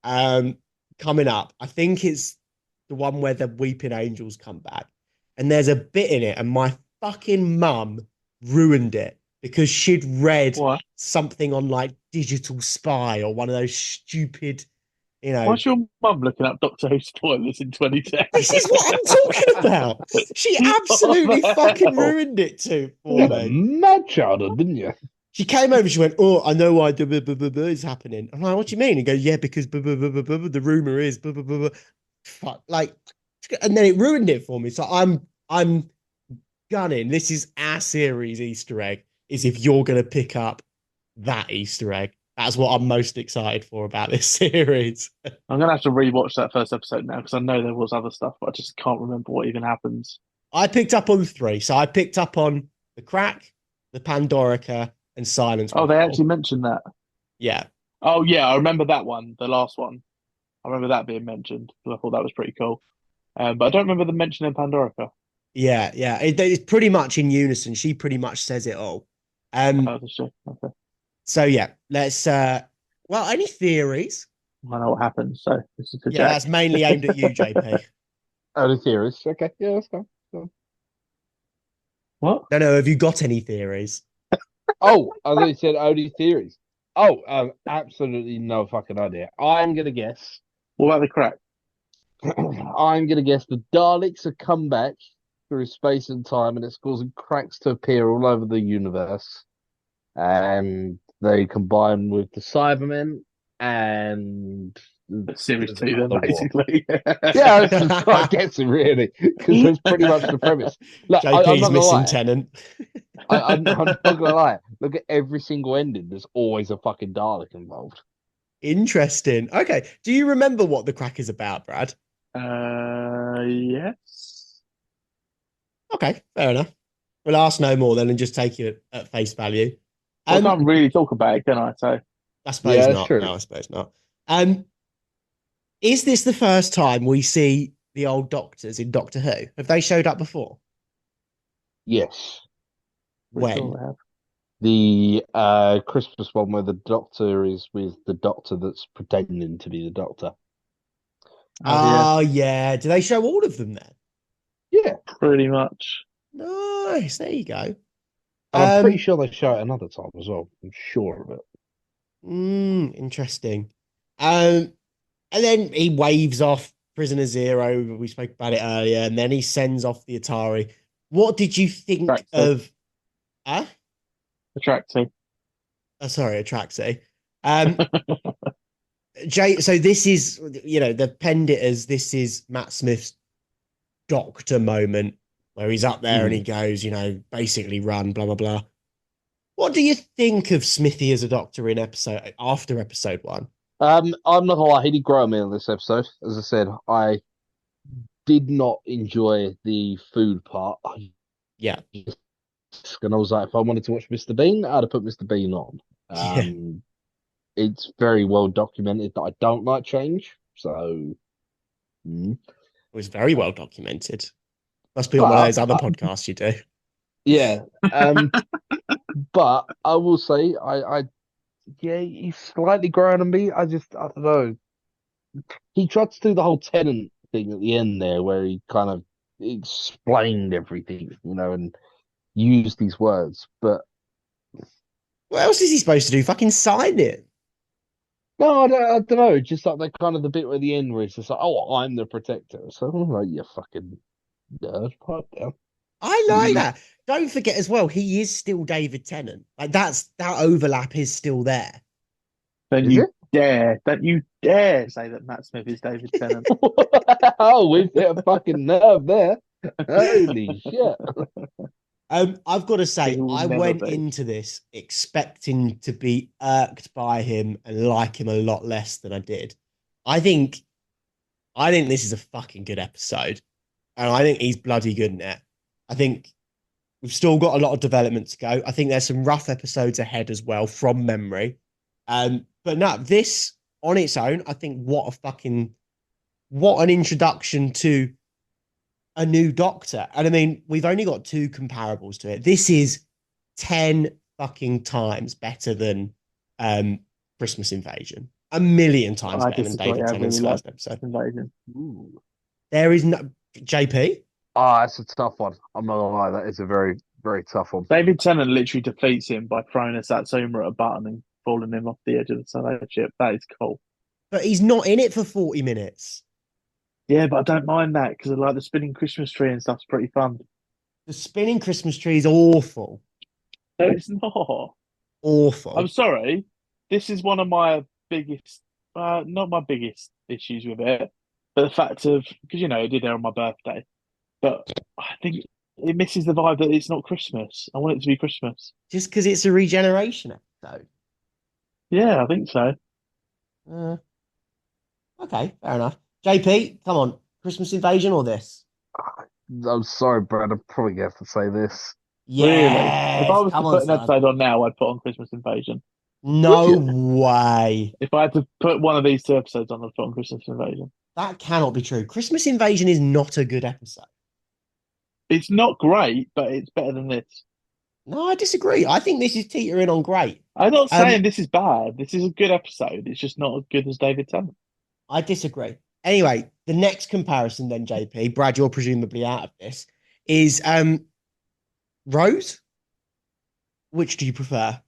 um, coming up. I think it's the one where the Weeping Angels come back. And there's a bit in it, and my fucking mum ruined it because she'd read what? something on like Digital Spy or one of those stupid, you know. Why's your mum looking up Doctor Who spoilers in 2010? This is what I'm talking about. She absolutely What the fucking hell? ruined it too You for had a me. mad childhood, didn't you? She came over. She went, "Oh, I know why is happening." I'm like, "What do you mean?" He goes, "Yeah, because the rumor is fuck." Like, and then it ruined it for me. So I'm gunning. This is our series Easter egg. Is if you're gonna pick up that Easter egg. That's what I'm most excited for about this series. I'm gonna have to rewatch that first episode now because I know there was other stuff, but I just can't remember what even happens. I picked up on three. So I picked up on the crack, the Pandorica, and Silence Oh, they Patrol. actually mentioned that. Yeah. Oh yeah, I remember that one, the last one. I remember that being mentioned because I thought that was pretty cool. But I don't remember them mentioning Pandorica. Yeah, yeah. It's pretty much in unison. She pretty much says it all. Oh, that's true. Okay, So yeah, let's well, any theories? I know what happens. So this is for Yeah, Jack. that's mainly aimed at you, JP. Oh, the theories. Okay, yeah, that's fine. What? No, no, have you got any theories? Oh, I thought you said only theories. Oh, absolutely no fucking idea. I'm gonna guess. What about the crack? I'm gonna guess the Daleks have come back through space and time, and it's causing cracks to appear all over the universe. And they combine with the Cybermen, and Series there's two, then another war. basically. Yeah, that's just quite guessing really, because that's pretty much the premise. Look, I'm JP's not gonna missing lie. tenant. I'm not gonna lie. Look at every single ending. There's always a fucking Dalek involved. Interesting. Okay. Do you remember what the crack is about, Brad? Yes. Okay, fair enough. We'll ask no more then and just take you at face value. Well, I Um, can't really talk about it, can I? So I Yeah, suppose that's not. true. No, I suppose not. Um, is this the first time we see the old doctors in Doctor Who? Have they showed up before? Yes. pretty sure When? they have. The Christmas one where the Doctor is with the Doctor that's pretending to be the Doctor. Oh yeah, Oh, yeah. Do they show all of them then? Yeah, pretty much. Nice. There you go. and I'm pretty Um, sure they show it another time as well. I'm sure of it. Interesting. And then he waves off Prisoner Zero. We spoke about it earlier, and then he sends off the Atari. What did you think Traxi. of? Huh? The Traxi. Oh, sorry, Atraxi. Um, Jay. So this is, the penned it as this is Matt Smith's doctor moment, where he's up there and he goes, basically run, blah blah blah. What do you think of Smithy as a doctor in after episode one? I'm not gonna lie, he did grow on me in this episode. As I said, I did not enjoy the food part. Yeah, And I was like, if I wanted to watch Mr. Bean, I'd have put Mr. Bean on. yeah. It's very well documented that I don't like change. So, mm. It was very well documented. Must be on one of but those other podcasts you do. yeah, but I will say, yeah, he's slightly growing on me. I don't know. He tried to do the whole tenant thing at the end there, where he kind of explained everything, and used these words. But What else is he supposed to do? Fucking sign it. no, I don't know. Just like that kind of the bit where the end where it's just like, oh, I'm the protector. So I'm like, you fucking nerd, pipe down. I like that. Don't forget as well, he is still David Tennant. Like that overlap is still there. Don't Is you it? dare, don't you dare say that Matt Smith is David Tennant. Oh, we've hit a fucking nerve there. Holy shit. I've got to say, He will I never went be. into this expecting to be irked by him and like him a lot less than I did. I think this is a fucking good episode. And I think he's bloody good in it. I think we've still got a lot of development to go. I think there's some rough episodes ahead as well from memory. But no, this on its own, I think what an introduction to a new Doctor. And I mean, we've only got two comparables to it. This is 10 fucking times better than Christmas Invasion. A million times I better than disagree. David I Tennant's really like first episode. Invasion. Ooh. There is no JP. Ah, that's a tough one. I'm not gonna lie, that is a very, very tough one. David Tennant literally defeats him by throwing a Satsuma at a button and falling him off the edge of the solo ship. That is cool. But he's not in it for 40 minutes. Yeah, but I don't mind that because I like the spinning Christmas tree and stuff's pretty fun. The spinning Christmas tree is awful. No, it's not. Awful. I'm sorry. This is one of my biggest, not my biggest issues with it, but the fact of, because, it did air on my birthday, but I think it misses the vibe that it's not Christmas. I want it to be Christmas. Just because it's a regeneration episode. Yeah, I think so. Okay, fair enough. JP, come on. Christmas Invasion or this? I'm sorry, Brad. I'm probably gonna have to say this. Really? If I Yes, was to come on, put an son. episode on now, I'd put on Christmas Invasion. No Would way. If I had to put one of these two episodes on, I'd put on Christmas Invasion. That cannot be true. Christmas Invasion is not a good episode. It's not great, but it's better than this. No, I disagree. I think this is teetering on great. I'm not Um, saying this is bad. This is a good episode. It's just not as good as David Tennant. I disagree. Anyway, the next comparison then, JP, Brad, you're presumably out of this, is Rose. Which do you prefer?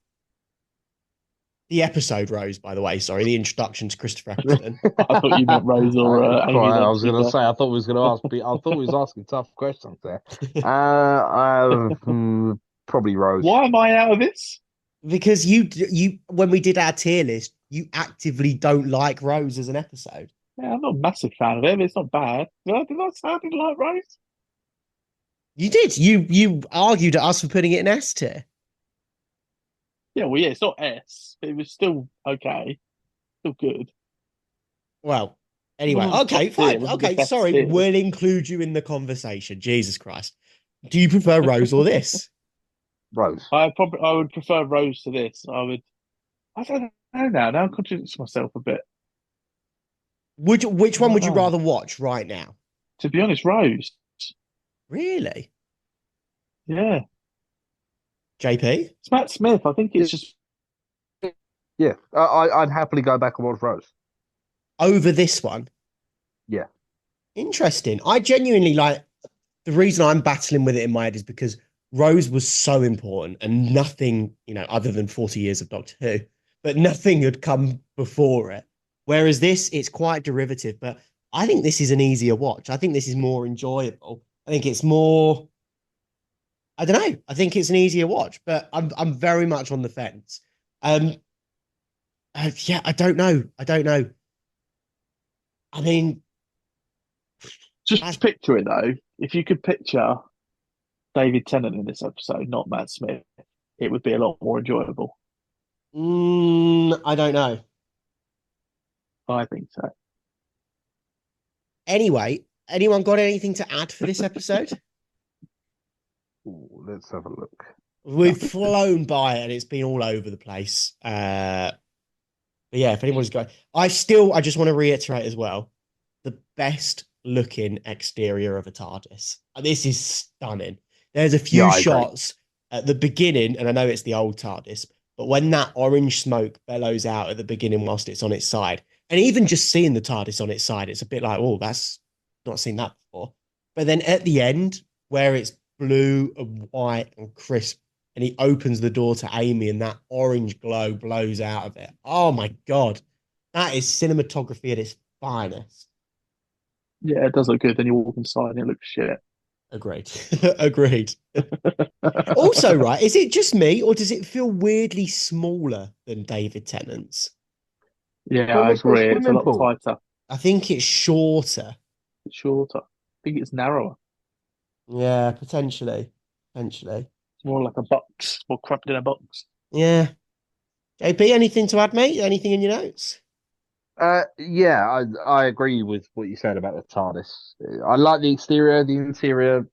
The episode Rose, by the way. Sorry, the introduction to Christopher Eccleston. I thought you meant Rose or Amy. I was gonna say, I thought we was gonna ask. I thought we was asking tough questions there. Probably Rose. Why am I out of this? Because you when we did our tier list, you actively don't like Rose as an episode. Yeah, I'm not a massive fan of it, but it's not bad. Did I say I didn't like Rose? You did. You argued at us for putting it in S tier. Yeah, well, yeah, it's not S, but it was still okay. Still good. Well, anyway, It wasn't okay, top tier, it fine. wasn't the Okay, best sorry. tier. We'll include you in the conversation. Jesus Christ. Do you prefer Rose or this? Rose. I would prefer Rose to this. I don't know now. Now I'm contradicting myself a bit. Which one would you Oh. rather watch right now? To be honest, Rose. Really? Yeah. JP? It's Matt Smith. I think it's just Yeah, I'd happily go back and watch Rose. Over this one? Yeah. Interesting. I genuinely like the reason I'm battling with it in my head is because Rose was so important and nothing, other than 40 years of Doctor Who. but nothing had come before it. Whereas this, it's quite derivative, but I think this is an easier watch. I think this is more enjoyable. I think it's more. I don't know. I think it's an easier watch, but I'm very much on the fence. Um, yeah, I don't know. I don't know. I mean, Just picture it though. If you could picture David Tennant in this episode, not Matt Smith, it would be a lot more enjoyable. I don't know. I think so. Anyway, anyone got anything to add for this episode? Ooh, let's have a look. We've flown by it and it's been all over the place. But yeah, if anyone's got, I just want to reiterate as well, the best looking exterior of a TARDIS. This is stunning. There's a few shots at the beginning, and I know it's the old TARDIS, but when that orange smoke bellows out at the beginning whilst it's on its side, and even just seeing the TARDIS on its side, it's a bit like, oh, that's not seen that before. But then at the end, where it's blue and white and crisp, and he opens the door to Amy and that orange glow blows out of it. Oh my God. That is cinematography at its finest. Yeah, it does look good. Then you walk inside and it looks shit. Agreed. Agreed. Also, right, is it just me or does it feel weirdly smaller than David Tennant's? Yeah, I agree. It's a lot tighter. I think it's shorter. It's shorter. I think it's narrower. Yeah, potentially. Potentially. It's more like a box, more cramped in a box. Yeah. JP, anything to add, mate? Anything in your notes? Yeah, I agree with what you said about the TARDIS. I like the exterior, the interior.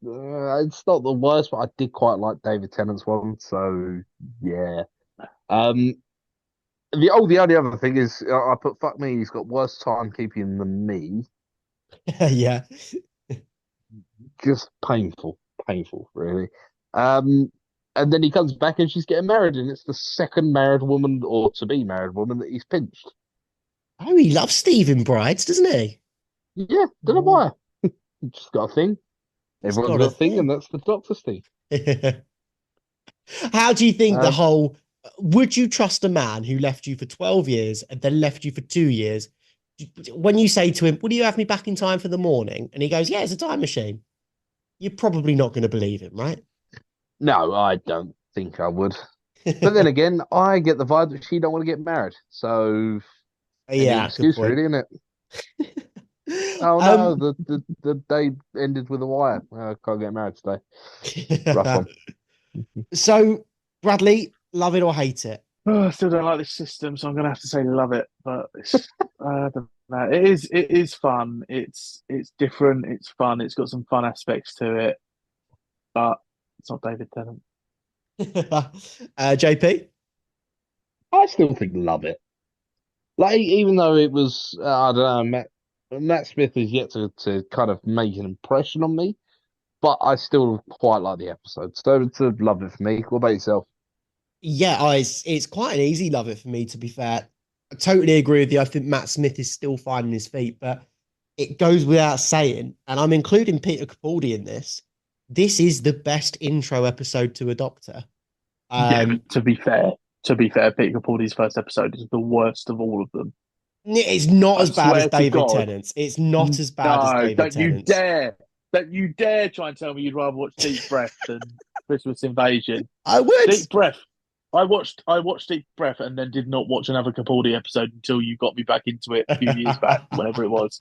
It's not the worst, but I did quite like David Tennant's one. So yeah. The only other thing is I put fuck me. He's got worse timekeeping than me. Yeah. Just painful, really. And then he comes back and she's getting married, and it's the second married woman or to be married woman that he's pinched. Oh, he loves Stephen Brides, doesn't he? Yeah, don't know why. Just got a thing. Everyone's got a thing, and that's the Doctor's thing. How do you think the whole? Would you trust a man who left you for 12 years and then left you for 2 years? When you say to him, "Will you have me back in time for the morning?" and he goes, "Yeah, it's a time machine," you're probably not going to believe him, right? No, I don't think I would. But then again, I get the vibe that she don't want to get married. So yeah, excuse really, isn't it? Oh no, the day ended with a wire. I can't get married today. Rough one. So, Bradley, love it or hate it? Oh, I still don't like this system, so I'm gonna have to say love it. But it's, I don't know. It is fun. It's different. It's fun. It's got some fun aspects to it, but it's not David Tennant. JP? I still think love it. Like even though it was, I don't know, Matt Smith is yet to kind of make an impression on me, but I still quite like the episode. So it's a love it for me. What about yourself? Yeah, it's quite an easy love it for me, to be fair. I totally agree with you. I think Matt Smith is still finding his feet, but it goes without saying, and I'm including Peter Capaldi in this. This is the best intro episode to a Doctor. Yeah, to be fair, Peter Capaldi's first episode is the worst of all of them. It's not as bad as David Tennant's. It's not as bad as David don't Tennant's. Don't you dare try and tell me you'd rather watch Deep Breath than Christmas Invasion. I would. Deep Breath. I watched Deep Breath and then did not watch another Capaldi episode until you got me back into it a few years back, whenever it was.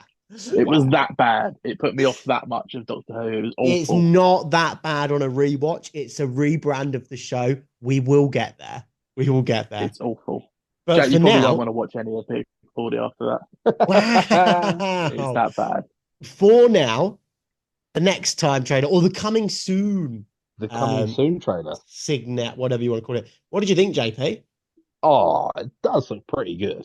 It was that bad. It put me off that much of Doctor Who. It was awful. It's not that bad on a rewatch. It's a rebrand of the show. We will get there. We will get there. It's awful. But Jack, for you probably now, don't want to watch any of Peter Capaldi after that. wow. It's that bad. For now, the next time trailer or the coming soon. The coming soon trailer. Signet, whatever you want to call it. What did you think, JP? Oh, it does look pretty good.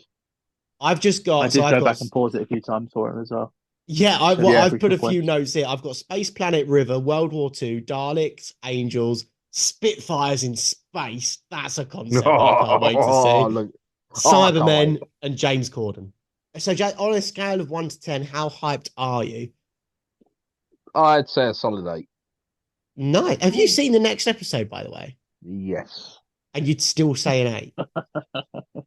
I've just got. I did go back and pause it a few times for him as well. Yeah, I've put a few notes here. I've got Space Planet River, World War II, Daleks, Angels, Spitfires in space. That's a concept I can't wait to see. Look. Cybermen and James Corden. So, on a scale of 1 to 10, how hyped are you? I'd say a solid 8. Nice. Have you seen the next episode, by the way? Yes. And you'd still say an 8?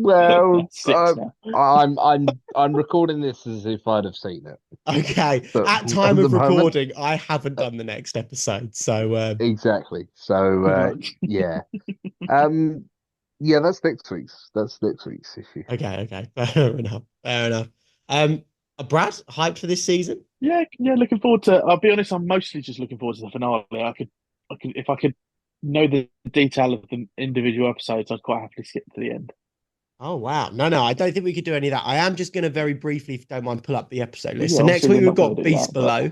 Well, Six now. I'm recording this as if I'd have seen it. Okay. But At time at the of moment, recording, I haven't done the next episode. So exactly. So Good luck. yeah. Um yeah, that's next week's issue. okay. Fair enough. Fair enough. Um Brad, hyped for this season? Yeah. Looking forward to. I'll be honest. I'm mostly just looking forward to the finale. If I could know the detail of the individual episodes, I'd quite happily skip to the end. Oh wow. No, I don't think we could do any of that. I am just gonna very briefly, if you don't mind, pull up the episode Well, list. yeah, So next obviously we're week we've not going got to do Beast that, but Below.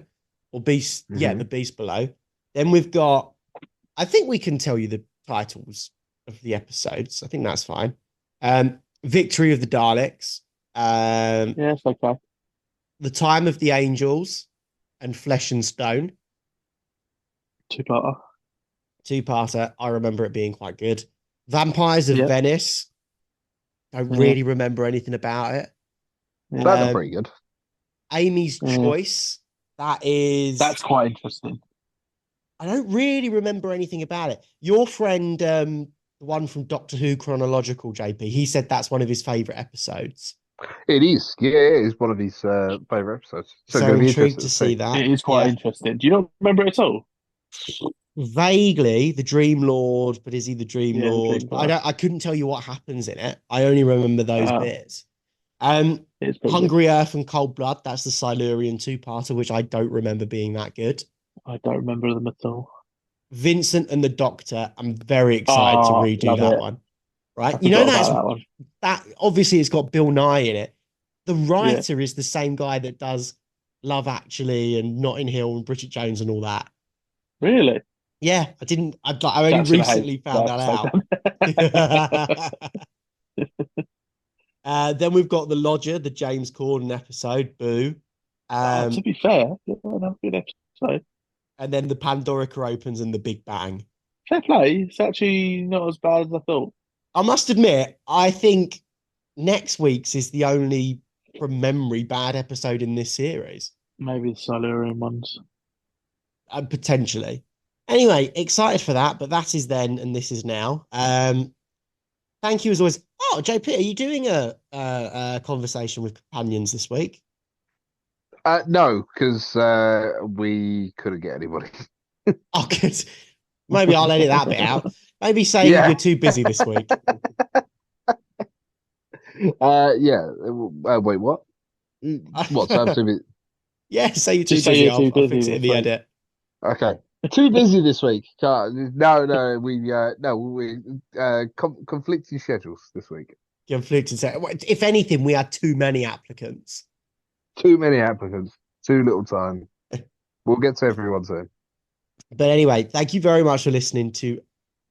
Or Beast, yeah, the Hmm. Beast Below. Then we've got, I think we can tell you the titles of the episodes. I think that's fine. Victory of the Daleks, yeah, it's okay. The Time of the Angels, and Flesh and Stone. Two-parter. Two-parter. I remember it being quite good. Vampires of Yeah, Venice. Don't yeah, really remember anything about it. yeah, That's Um, pretty good. Amy's yeah. Choice. That is, That's quite interesting. I don't really remember anything about it. Your friend, the one from Doctor Who Chronological, JP, he said that's one of his favorite episodes. It is. Yeah, it is one of his favorite episodes. So So going to be intrigued interested to to see. see that. It is quite Yeah. interesting. Do you not remember it at all? Vaguely the Dream Lord, but is he the Dream Yeah, the Lord? Dream But Guy. I couldn't tell you what happens in it. I only remember those Uh, bits. Um, it's pretty good. Hungry Earth and Cold Blood, that's the Silurian two-parter, which I don't remember being that good. I don't remember them at all. Vincent and the Doctor, I'm very excited to Oh, redo love that it. one. I Right? You know forgot that's about that one. that obviously it's got Bill Nye in it. The Yeah, writer is the same guy that does Love Actually and Notting Hill and Bridget Jones and all that. really? Yeah, I only Jack's gonna hate recently found that that episode out. then. Then we've got The Lodger, the James Corden episode, Boo. Oh, to Um, be fair, yeah, another good episode. and then the Pandorica opens and the Big Bang. Fair play. It's actually not as bad as I thought. I must admit, I think next week's is the only, from memory, bad episode in this series. Maybe the Silurian ones. Potentially. Anyway, excited for that, but that is then and this is now. Thank you as always. Oh, JP, are you doing a conversation with companions this week? No, because we couldn't get anybody. Oh, good. Maybe I'll edit that bit out. Maybe say Yeah. you're too busy this week. Yeah. Wait, what? What? So I'm too busy. Yeah, say you're too Just say busy. you're too I'll busy fix it in this the week. edit. Okay. Too busy this week. No, we conflicting schedules this week. Conflicted. If anything, we had too many applicants. Too many applicants, too little time. We'll get to everyone soon. But anyway, thank you very much for listening to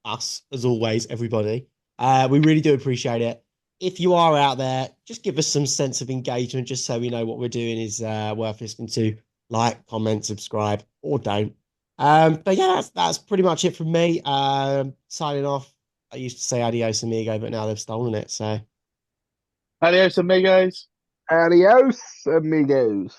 us, as always, everybody. We really do appreciate it. If you are out there, just give us some sense of engagement, just so we know what we're doing is worth listening to. Like, comment, subscribe, or don't. But yeah, that's pretty much it from me. Signing off. I used to say adios amigo, but now they've stolen it. So Adios, amigos. Adios, amigos.